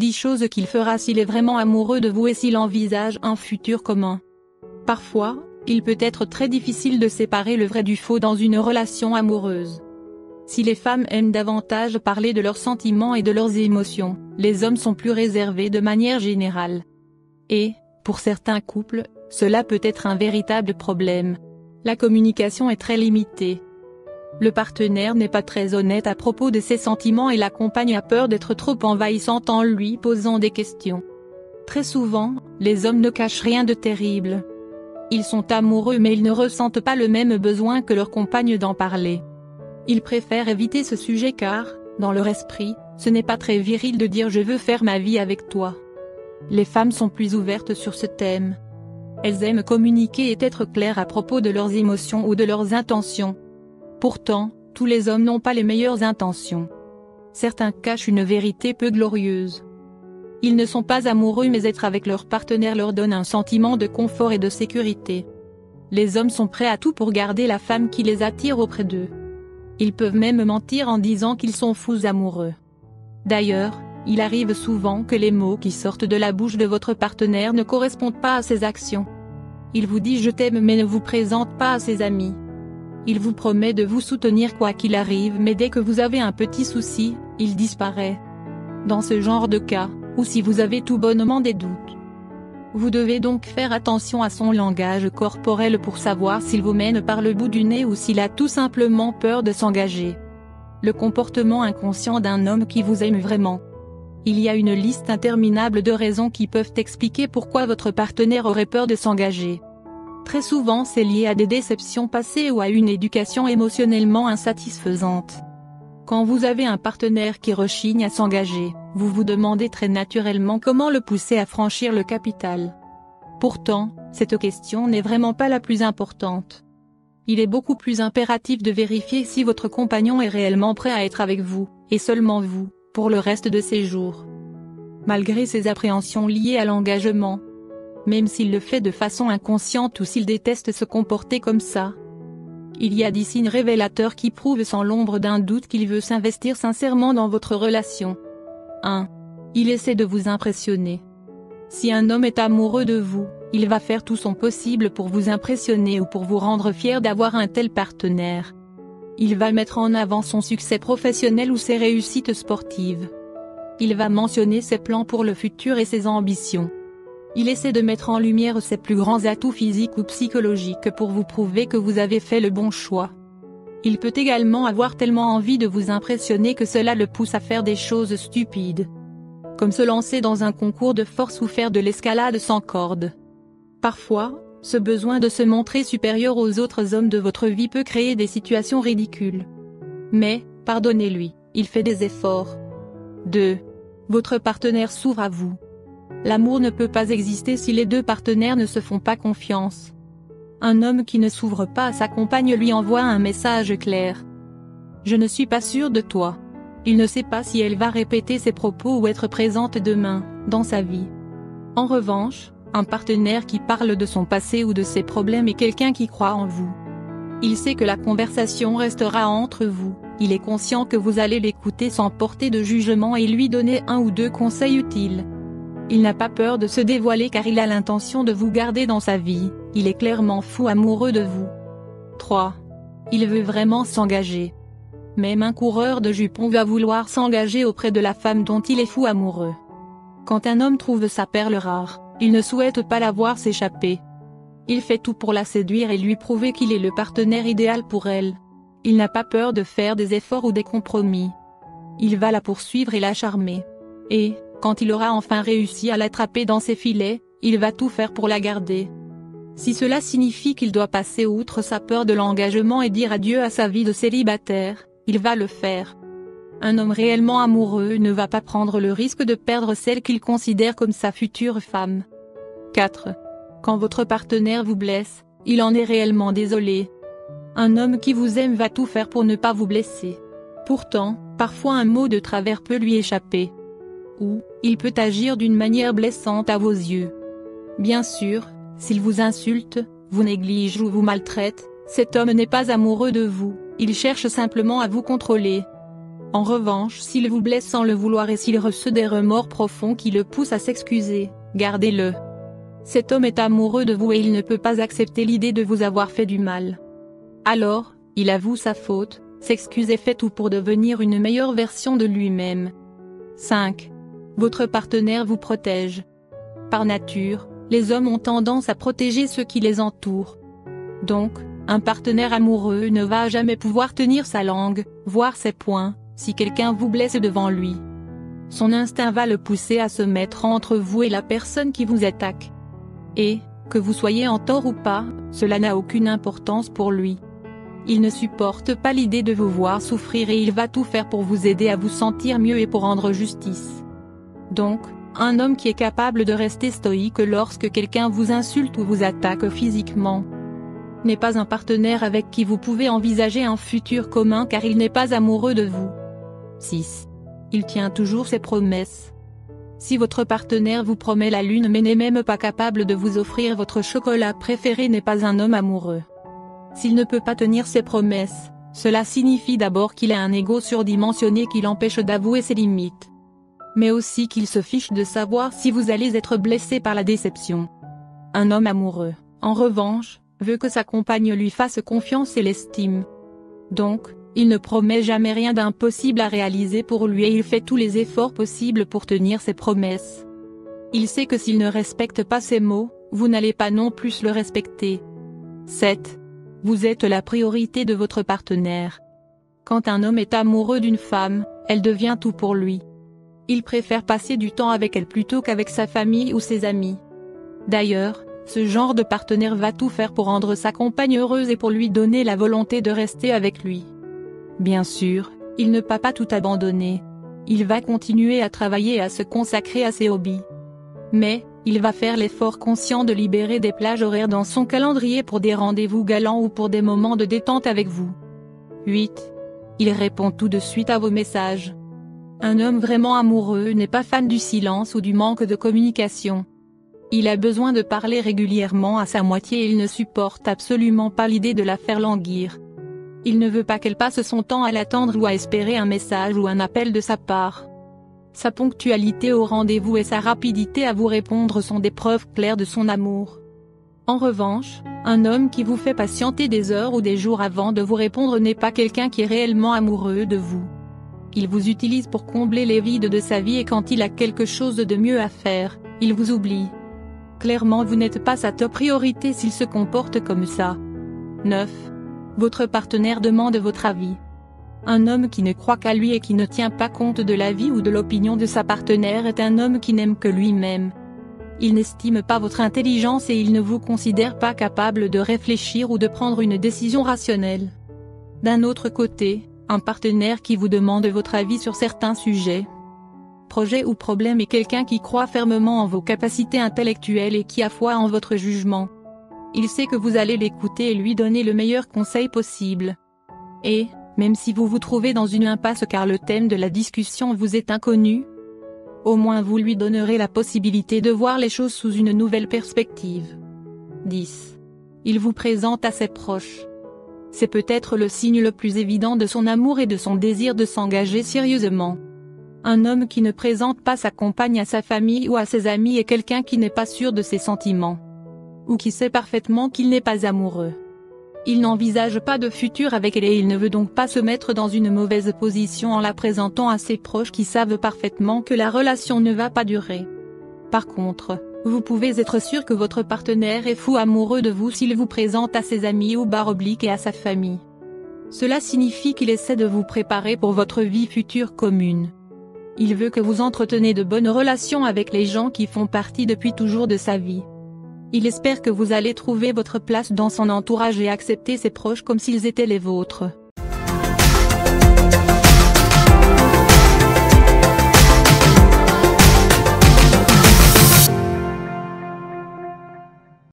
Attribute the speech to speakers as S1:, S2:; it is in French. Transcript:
S1: 10 choses qu'il fera s'il est vraiment amoureux de vous et s'il envisage un futur commun. Parfois, il peut être très difficile de séparer le vrai du faux dans une relation amoureuse. Si les femmes aiment davantage parler de leurs sentiments et de leurs émotions, les hommes sont plus réservés de manière générale. Et, pour certains couples, cela peut être un véritable problème. La communication est très limitée. Le partenaire n'est pas très honnête à propos de ses sentiments et la compagne a peur d'être trop envahissante en lui posant des questions. Très souvent, les hommes ne cachent rien de terrible. Ils sont amoureux mais ils ne ressentent pas le même besoin que leur compagne d'en parler. Ils préfèrent éviter ce sujet car, dans leur esprit, ce n'est pas très viril de dire « je veux faire ma vie avec toi ». Les femmes sont plus ouvertes sur ce thème. Elles aiment communiquer et être claires à propos de leurs émotions ou de leurs intentions. Pourtant, tous les hommes n'ont pas les meilleures intentions. Certains cachent une vérité peu glorieuse. Ils ne sont pas amoureux mais être avec leur partenaire leur donne un sentiment de confort et de sécurité. Les hommes sont prêts à tout pour garder la femme qui les attire auprès d'eux. Ils peuvent même mentir en disant qu'ils sont fous amoureux. D'ailleurs, il arrive souvent que les mots qui sortent de la bouche de votre partenaire ne correspondent pas à ses actions. Il vous dit « je t'aime » mais ne vous présente pas à ses amis. Il vous promet de vous soutenir quoi qu'il arrive mais dès que vous avez un petit souci, il disparaît. Dans ce genre de cas, ou si vous avez tout bonnement des doutes, vous devez donc faire attention à son langage corporel pour savoir s'il vous mène par le bout du nez ou s'il a tout simplement peur de s'engager. Le comportement inconscient d'un homme qui vous aime vraiment. Il y a une liste interminable de raisons qui peuvent expliquer pourquoi votre partenaire aurait peur de s'engager. Très souvent c'est lié à des déceptions passées ou à une éducation émotionnellement insatisfaisante. Quand vous avez un partenaire qui rechigne à s'engager, vous vous demandez très naturellement comment le pousser à franchir le capital. Pourtant, cette question n'est vraiment pas la plus importante. Il est beaucoup plus impératif de vérifier si votre compagnon est réellement prêt à être avec vous, et seulement vous, pour le reste de ses jours. Malgré ses appréhensions liées à l'engagement, même s'il le fait de façon inconsciente ou s'il déteste se comporter comme ça, il y a des signes révélateurs qui prouvent sans l'ombre d'un doute qu'il veut s'investir sincèrement dans votre relation. 1. Il essaie de vous impressionner. Si un homme est amoureux de vous, il va faire tout son possible pour vous impressionner ou pour vous rendre fier d'avoir un tel partenaire. Il va mettre en avant son succès professionnel ou ses réussites sportives. Il va mentionner ses plans pour le futur et ses ambitions. Il essaie de mettre en lumière ses plus grands atouts physiques ou psychologiques pour vous prouver que vous avez fait le bon choix. Il peut également avoir tellement envie de vous impressionner que cela le pousse à faire des choses stupides. Comme se lancer dans un concours de force ou faire de l'escalade sans corde. Parfois, ce besoin de se montrer supérieur aux autres hommes de votre vie peut créer des situations ridicules. Mais, pardonnez-lui, il fait des efforts. 2. Votre partenaire s'ouvre à vous. L'amour ne peut pas exister si les deux partenaires ne se font pas confiance. Un homme qui ne s'ouvre pas à sa compagne lui envoie un message clair. Je ne suis pas sûr de toi. Il ne sait pas si elle va répéter ses propos ou être présente demain, dans sa vie. En revanche, un partenaire qui parle de son passé ou de ses problèmes est quelqu'un qui croit en vous. Il sait que la conversation restera entre vous, il est conscient que vous allez l'écouter sans porter de jugement et lui donner un ou deux conseils utiles. Il n'a pas peur de se dévoiler car il a l'intention de vous garder dans sa vie, il est clairement fou amoureux de vous. 3. Il veut vraiment s'engager. Même un coureur de jupons va vouloir s'engager auprès de la femme dont il est fou amoureux. Quand un homme trouve sa perle rare, il ne souhaite pas la voir s'échapper. Il fait tout pour la séduire et lui prouver qu'il est le partenaire idéal pour elle. Il n'a pas peur de faire des efforts ou des compromis. Il va la poursuivre et la charmer. Et, quand il aura enfin réussi à l'attraper dans ses filets, il va tout faire pour la garder. Si cela signifie qu'il doit passer outre sa peur de l'engagement et dire adieu à sa vie de célibataire, il va le faire. Un homme réellement amoureux ne va pas prendre le risque de perdre celle qu'il considère comme sa future femme. 4. Quand votre partenaire vous blesse, il en est réellement désolé. Un homme qui vous aime va tout faire pour ne pas vous blesser. Pourtant, parfois un mot de travers peut lui échapper. Ou, il peut agir d'une manière blessante à vos yeux. Bien sûr, s'il vous insulte, vous néglige ou vous maltraite, cet homme n'est pas amoureux de vous, il cherche simplement à vous contrôler. En revanche, s'il vous blesse sans le vouloir et s'il ressent des remords profonds qui le poussent à s'excuser, gardez-le. Cet homme est amoureux de vous et il ne peut pas accepter l'idée de vous avoir fait du mal. Alors, il avoue sa faute, s'excuse et fait tout pour devenir une meilleure version de lui-même. 5. Votre partenaire vous protège. Par nature, les hommes ont tendance à protéger ceux qui les entourent. Donc, un partenaire amoureux ne va jamais pouvoir tenir sa langue, voir ses poings, si quelqu'un vous blesse devant lui. Son instinct va le pousser à se mettre entre vous et la personne qui vous attaque. Et, que vous soyez en tort ou pas, cela n'a aucune importance pour lui. Il ne supporte pas l'idée de vous voir souffrir et il va tout faire pour vous aider à vous sentir mieux et pour rendre justice. Donc, un homme qui est capable de rester stoïque lorsque quelqu'un vous insulte ou vous attaque physiquement n'est pas un partenaire avec qui vous pouvez envisager un futur commun car il n'est pas amoureux de vous. 6. Il tient toujours ses promesses. Si votre partenaire vous promet la lune mais n'est même pas capable de vous offrir votre chocolat préféré, n'est pas un homme amoureux. S'il ne peut pas tenir ses promesses, cela signifie d'abord qu'il a un ego surdimensionné qui l'empêche d'avouer ses limites. Mais aussi qu'il se fiche de savoir si vous allez être blessé par la déception. Un homme amoureux, en revanche, veut que sa compagne lui fasse confiance et l'estime. Donc, il ne promet jamais rien d'impossible à réaliser pour lui et il fait tous les efforts possibles pour tenir ses promesses. Il sait que s'il ne respecte pas ses mots, vous n'allez pas non plus le respecter. 7. Vous êtes la priorité de votre partenaire. Quand un homme est amoureux d'une femme, elle devient tout pour lui. Il préfère passer du temps avec elle plutôt qu'avec sa famille ou ses amis. D'ailleurs, ce genre de partenaire va tout faire pour rendre sa compagne heureuse et pour lui donner la volonté de rester avec lui. Bien sûr, il ne va pas tout abandonner. Il va continuer à travailler et à se consacrer à ses hobbies. Mais, il va faire l'effort conscient de libérer des plages horaires dans son calendrier pour des rendez-vous galants ou pour des moments de détente avec vous. 8. Il répond tout de suite à vos messages. Un homme vraiment amoureux n'est pas fan du silence ou du manque de communication. Il a besoin de parler régulièrement à sa moitié et il ne supporte absolument pas l'idée de la faire languir. Il ne veut pas qu'elle passe son temps à l'attendre ou à espérer un message ou un appel de sa part. Sa ponctualité au rendez-vous et sa rapidité à vous répondre sont des preuves claires de son amour. En revanche, un homme qui vous fait patienter des heures ou des jours avant de vous répondre n'est pas quelqu'un qui est réellement amoureux de vous. Il vous utilise pour combler les vides de sa vie et quand il a quelque chose de mieux à faire, il vous oublie. Clairement, vous n'êtes pas sa top priorité s'il se comporte comme ça. 9. Votre partenaire demande votre avis. Un homme qui ne croit qu'à lui et qui ne tient pas compte de l'avis ou de l'opinion de sa partenaire est un homme qui n'aime que lui-même. Il n'estime pas votre intelligence et il ne vous considère pas capable de réfléchir ou de prendre une décision rationnelle. D'un autre côté, un partenaire qui vous demande votre avis sur certains sujets, projets ou problèmes est quelqu'un qui croit fermement en vos capacités intellectuelles et qui a foi en votre jugement. Il sait que vous allez l'écouter et lui donner le meilleur conseil possible. Et, même si vous vous trouvez dans une impasse car le thème de la discussion vous est inconnu, au moins vous lui donnerez la possibilité de voir les choses sous une nouvelle perspective. 10. Il vous présente à ses proches. C'est peut-être le signe le plus évident de son amour et de son désir de s'engager sérieusement. Un homme qui ne présente pas sa compagne à sa famille ou à ses amis est quelqu'un qui n'est pas sûr de ses sentiments. Ou qui sait parfaitement qu'il n'est pas amoureux. Il n'envisage pas de futur avec elle et il ne veut donc pas se mettre dans une mauvaise position en la présentant à ses proches qui savent parfaitement que la relation ne va pas durer. Par contre, vous pouvez être sûr que votre partenaire est fou amoureux de vous s'il vous présente à ses amis ou / et à sa famille. Cela signifie qu'il essaie de vous préparer pour votre vie future commune. Il veut que vous entreteniez de bonnes relations avec les gens qui font partie depuis toujours de sa vie. Il espère que vous allez trouver votre place dans son entourage et accepter ses proches comme s'ils étaient les vôtres.